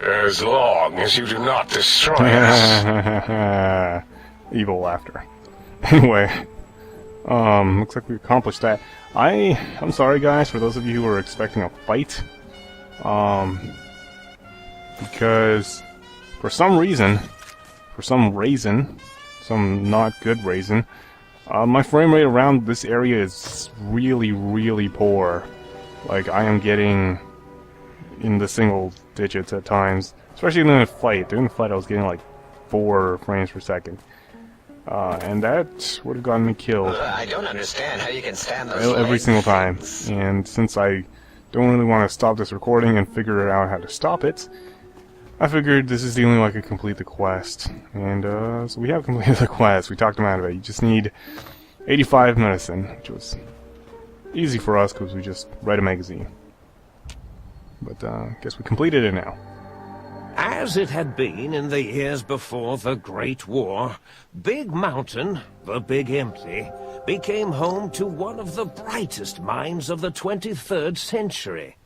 As long as you do not destroy us. Evil laughter. Anyway, looks like we accomplished that. I'm sorry guys for those of you who were expecting a fight. Because for some not good reason, my frame rate around this area is really, really poor. Like, I am getting in the single digits at times, especially during the fight. During the fight, I was getting like 4 frames per second. And that would have gotten me killed. I don't understand how you can stand those every single time. And since I don't really want to stop this recording and figure out how to stop it, I figured this is the only way I could complete the quest. And so we have completed the quest. We talked him out of it. You just need 85 medicine, which was easy for us because we just read a magazine. But guess we completed it now. As it had been in the years before the Great War, Big Mountain, the Big Empty, became home to one of the brightest minds of the 23rd century.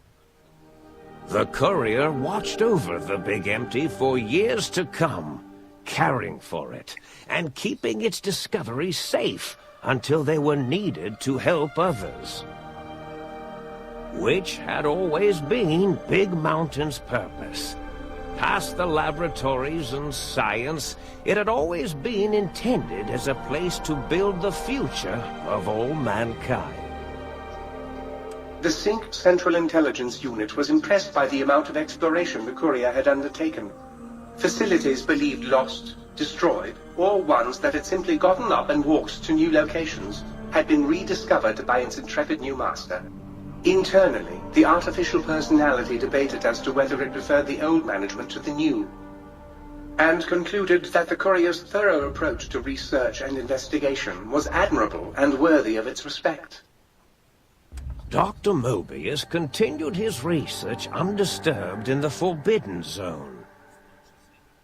The courier watched over the Big Empty for years to come, caring for it and keeping its discoveries safe until they were needed to help others. Which had always been Big Mountain's purpose. Past the laboratories and science, it had always been intended as a place to build the future of all mankind. The Sync Central Intelligence Unit was impressed by the amount of exploration the courier had undertaken. Facilities believed lost, destroyed, or ones that had simply gotten up and walked to new locations had been rediscovered by its intrepid new master. Internally, the artificial personality debated as to whether it preferred the old management to the new, and concluded that the courier's thorough approach to research and investigation was admirable and worthy of its respect. Dr. Mobius continued his research undisturbed in the Forbidden Zone.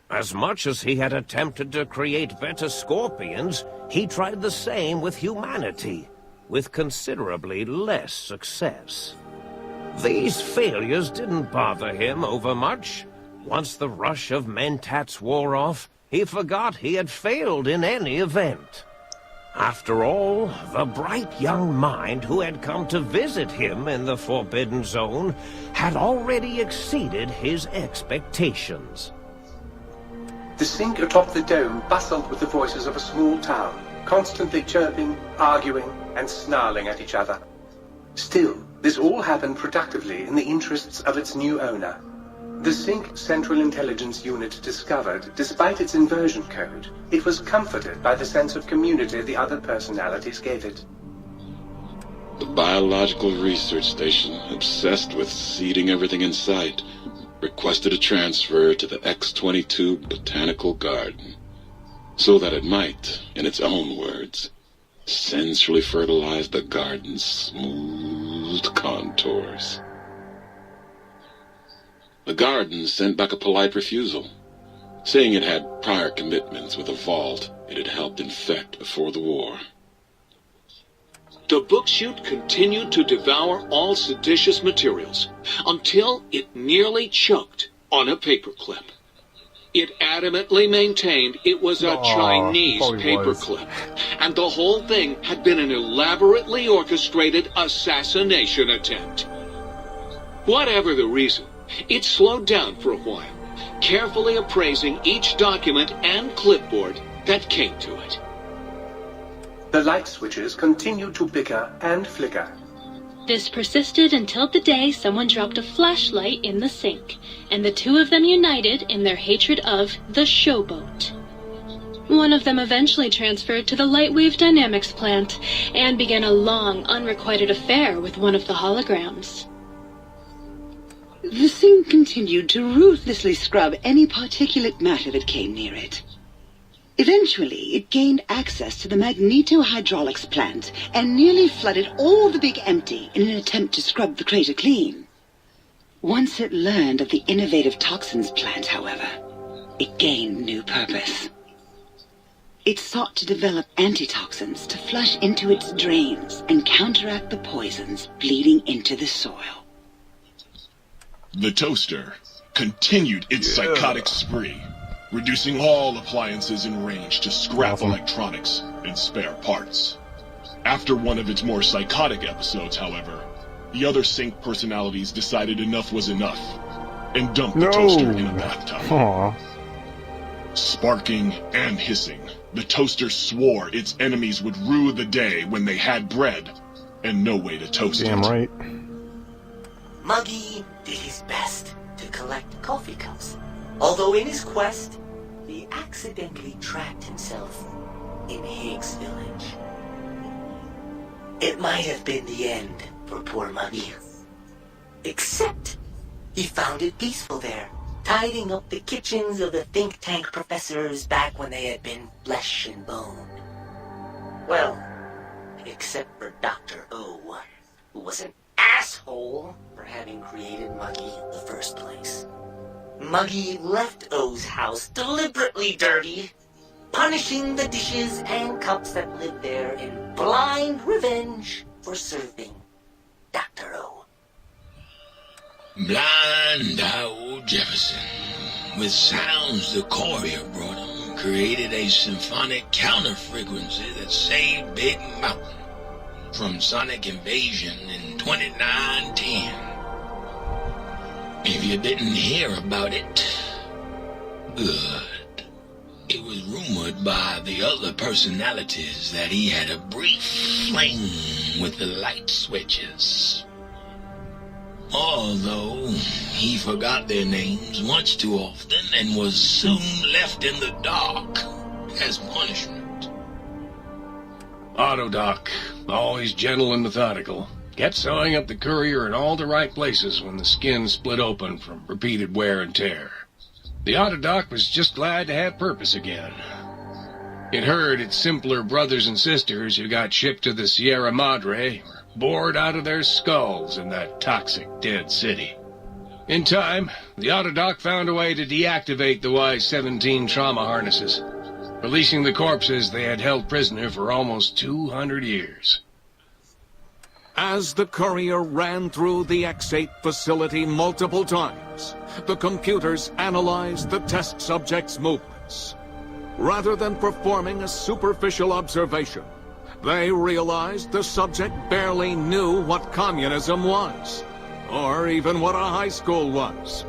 As much as he had attempted to create better scorpions, he tried the same with humanity, with considerably less success. These failures didn't bother him overmuch. Once the rush of mentats wore off, he forgot he had failed in any event. After all, the bright young mind who had come to visit him in the Forbidden Zone had already exceeded his expectations. The Sync atop the dome bustled with the voices of a small town, constantly chirping, arguing, and snarling at each other. Still, this all happened productively in the interests of its new owner. The Sync Central Intelligence Unit discovered, despite its inversion code, it was comforted by the sense of community the other personalities gave it. The Biological Research Station, obsessed with seeding everything in sight, requested a transfer to the X-22 Botanical Garden, so that it might, in its own words, sensually fertilize the garden's smooth contours. The garden sent back a polite refusal, saying it had prior commitments with a vault it had helped infect before the war. The book chute continued to devour all seditious materials until it nearly choked on a paperclip. It adamantly maintained it was a Chinese paperclip, and the whole thing had been an elaborately orchestrated assassination attempt. Whatever the reason, it slowed down for a while, carefully appraising each document and clipboard that came to it. The light switches continued to bicker and flicker. This persisted until the day someone dropped a flashlight in the sink, and the two of them united in their hatred of the showboat. One of them eventually transferred to the Lightwave Dynamics plant, and began a long, unrequited affair with one of the holograms. The thing continued to ruthlessly scrub any particulate matter that came near it. Eventually, it gained access to the magnetohydraulics plant and nearly flooded all the Big Empty in an attempt to scrub the crater clean. Once it learned of the innovative toxins plant, however, it gained new purpose. It sought to develop antitoxins to flush into its drains and counteract the poisons bleeding into the soil. The toaster, continued its psychotic spree, reducing all appliances in range to scrap Awesome. electronics and spare parts. After one of its more psychotic episodes, however, the other Sync personalities decided enough was enough and dumped the toaster in a bathtub. Aw. Sparking and hissing, the toaster swore its enemies would rue the day when they had bread and no way to toast Damn it. right. Muggy did his best to collect coffee cups, although in his quest, he accidentally trapped himself in Higgs Village. It might have been the end for poor Muggy. Except, he found it peaceful there, tidying up the kitchens of the think tank professors back when they had been flesh and bone. Well, except for Dr. O, who was an asshole for having created Muggy in the first place. Muggy left O's house deliberately dirty, punishing the dishes and cups that lived there in blind revenge for serving Dr. O. Blind old Jefferson, with sounds the courier brought him, created a symphonic counter-frequency that saved Big Mountain from sonic invasion in 2910. If you didn't hear about it, good. It was rumored by the other personalities that he had a brief fling with the light switches. Although he forgot their names much too often and was soon left in the dark as punishment. Autodoc, always gentle and methodical, kept sewing up the courier in all the right places when the skin split open from repeated wear and tear. The Autodoc was just glad to have purpose again. It heard its simpler brothers and sisters who got shipped to the Sierra Madre were bored out of their skulls in that toxic dead city. In time, the Autodoc found a way to deactivate the Y-17 trauma harnesses, releasing the corpses they had held prisoner for almost 200 years. As the courier ran through the X-8 facility multiple times, the computers analyzed the test subject's movements. Rather than performing a superficial observation, they realized the subject barely knew what communism was, or even what a high school was.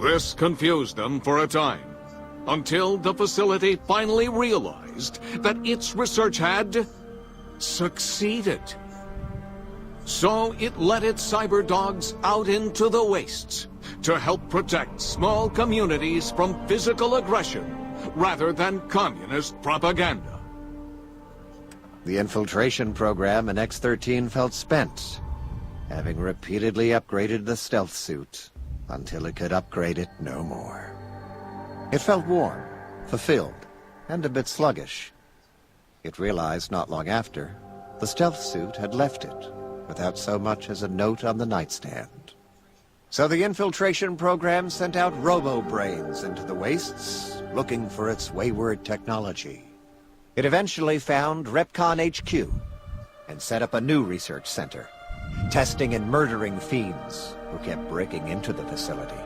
This confused them for a time, until the facility finally realized that its research had succeeded. So it let its cyber dogs out into the wastes to help protect small communities from physical aggression rather than communist propaganda. The infiltration program in X-13 felt spent, having repeatedly upgraded the stealth suit until it could upgrade it no more. It felt warm, fulfilled, and a bit sluggish. It realized not long after the stealth suit had left it without so much as a note on the nightstand. So the infiltration program sent out robo-brains into the wastes, looking for its wayward technology. It eventually found Repcon HQ and set up a new research center, testing and murdering fiends who kept breaking into the facility.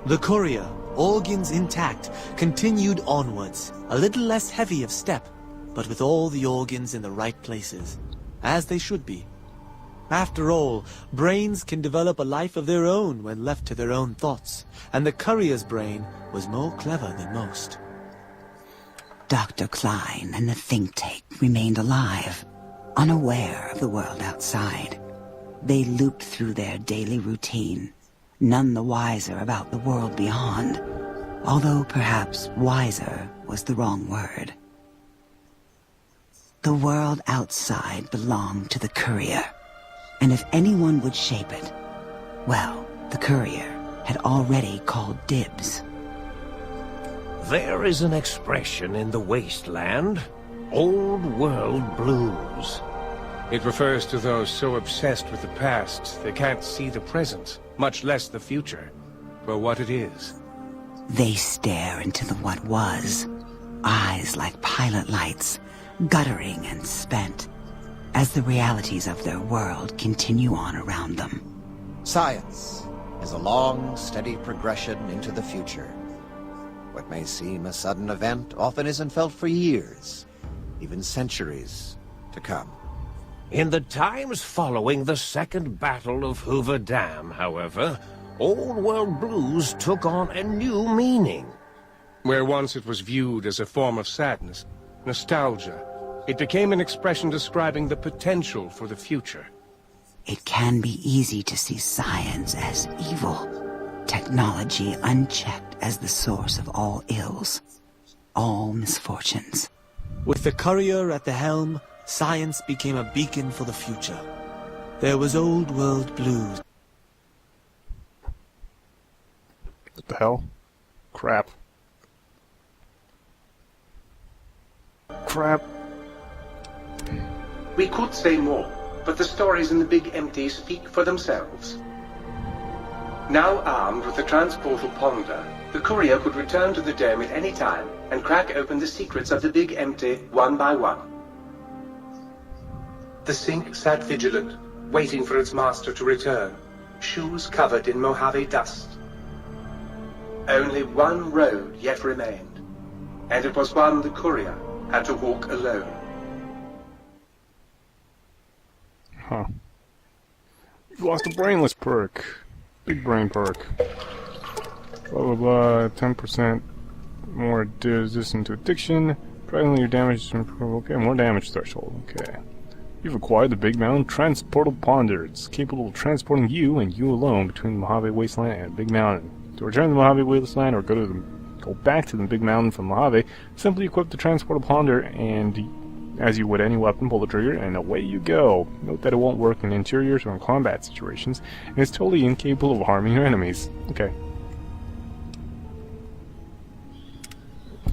The courier, organs intact, continued onwards, a little less heavy of step, but with all the organs in the right places, as they should be. After all, brains can develop a life of their own when left to their own thoughts, and the courier's brain was more clever than most. Dr. Klein and the think tank remained alive, unaware of the world outside. They looped through their daily routine, none the wiser about the world beyond, although perhaps wiser was the wrong word. The world outside belonged to the courier, and if anyone would shape it, well, the courier had already called dibs. There is an expression in the wasteland, old world blues. It refers to those so obsessed with the past they can't see the present, much less the future, for what it is. They stare into the what was, eyes like pilot lights, guttering and spent, as the realities of their world continue on around them. Science is a long, steady progression into the future. What may seem a sudden event often isn't felt for years, even centuries to come. In the times following the Second Battle of Hoover Dam, however, old world blues took on a new meaning. Where once it was viewed as a form of sadness, nostalgia, it became an expression describing the potential for the future. It can be easy to see science as evil, technology unchecked as the source of all ills, all misfortunes. With the courier at the helm, science became a beacon for the future. There was old world blues. What the hell? Crap. Crap. We could say more, but the stories in the Big Empty speak for themselves. Now armed with the transportal ponder, the courier could return to the dome at any time and crack open the secrets of the Big Empty one by one. The sink sat vigilant, waiting for its master to return, shoes covered in Mojave dust. Only one road yet remained, and it was one the courier had to walk alone. Huh. You lost a brainless perk. Big brain perk. Blah blah blah. 10% more resistant to addiction. Presently your damage is improved. Okay, more damage threshold. Okay. You've acquired the Big Mountain Transportal Ponder. It's capable of transporting you and you alone between the Mojave Wasteland and Big Mountain. To return to the Mojave Wasteland or go back to the Big Mountain from Mojave, simply equip the Transportal Ponder and, as you would any weapon, pull the trigger and away you go. Note that it won't work in interiors or in combat situations, and is totally incapable of harming your enemies. Okay.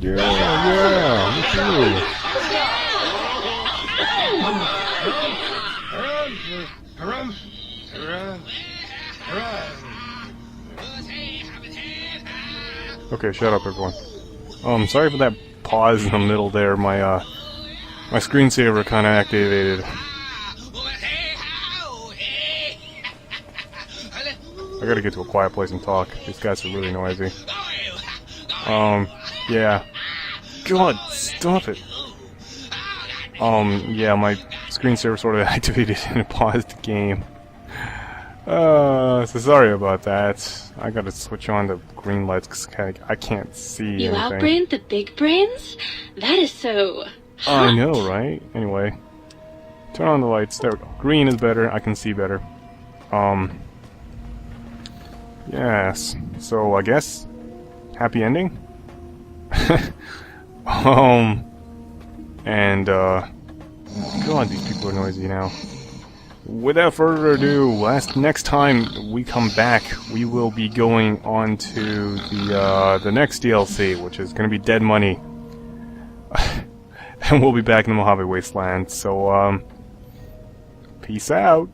Yeah, look at you. Okay, shut up, everyone. Sorry for that pause in the middle there. My screensaver kind of activated. I gotta get to a quiet place and talk. These guys are really noisy. Yeah. God, stop it. Yeah, my screensaver sort of activated and it paused the game. So sorry about that. I gotta switch on to green lights because I can't see anything. You outbrained the big brains? That is so hot. I know, right? Anyway. Turn on the lights. There we go. Green is better. I can see better. Yes. So, I guess... happy ending? And, God, these people are noisy now. Without further ado, next time we come back, we will be going on to the next DLC, which is going to be Dead Money. And we'll be back in the Mojave Wasteland, so, peace out.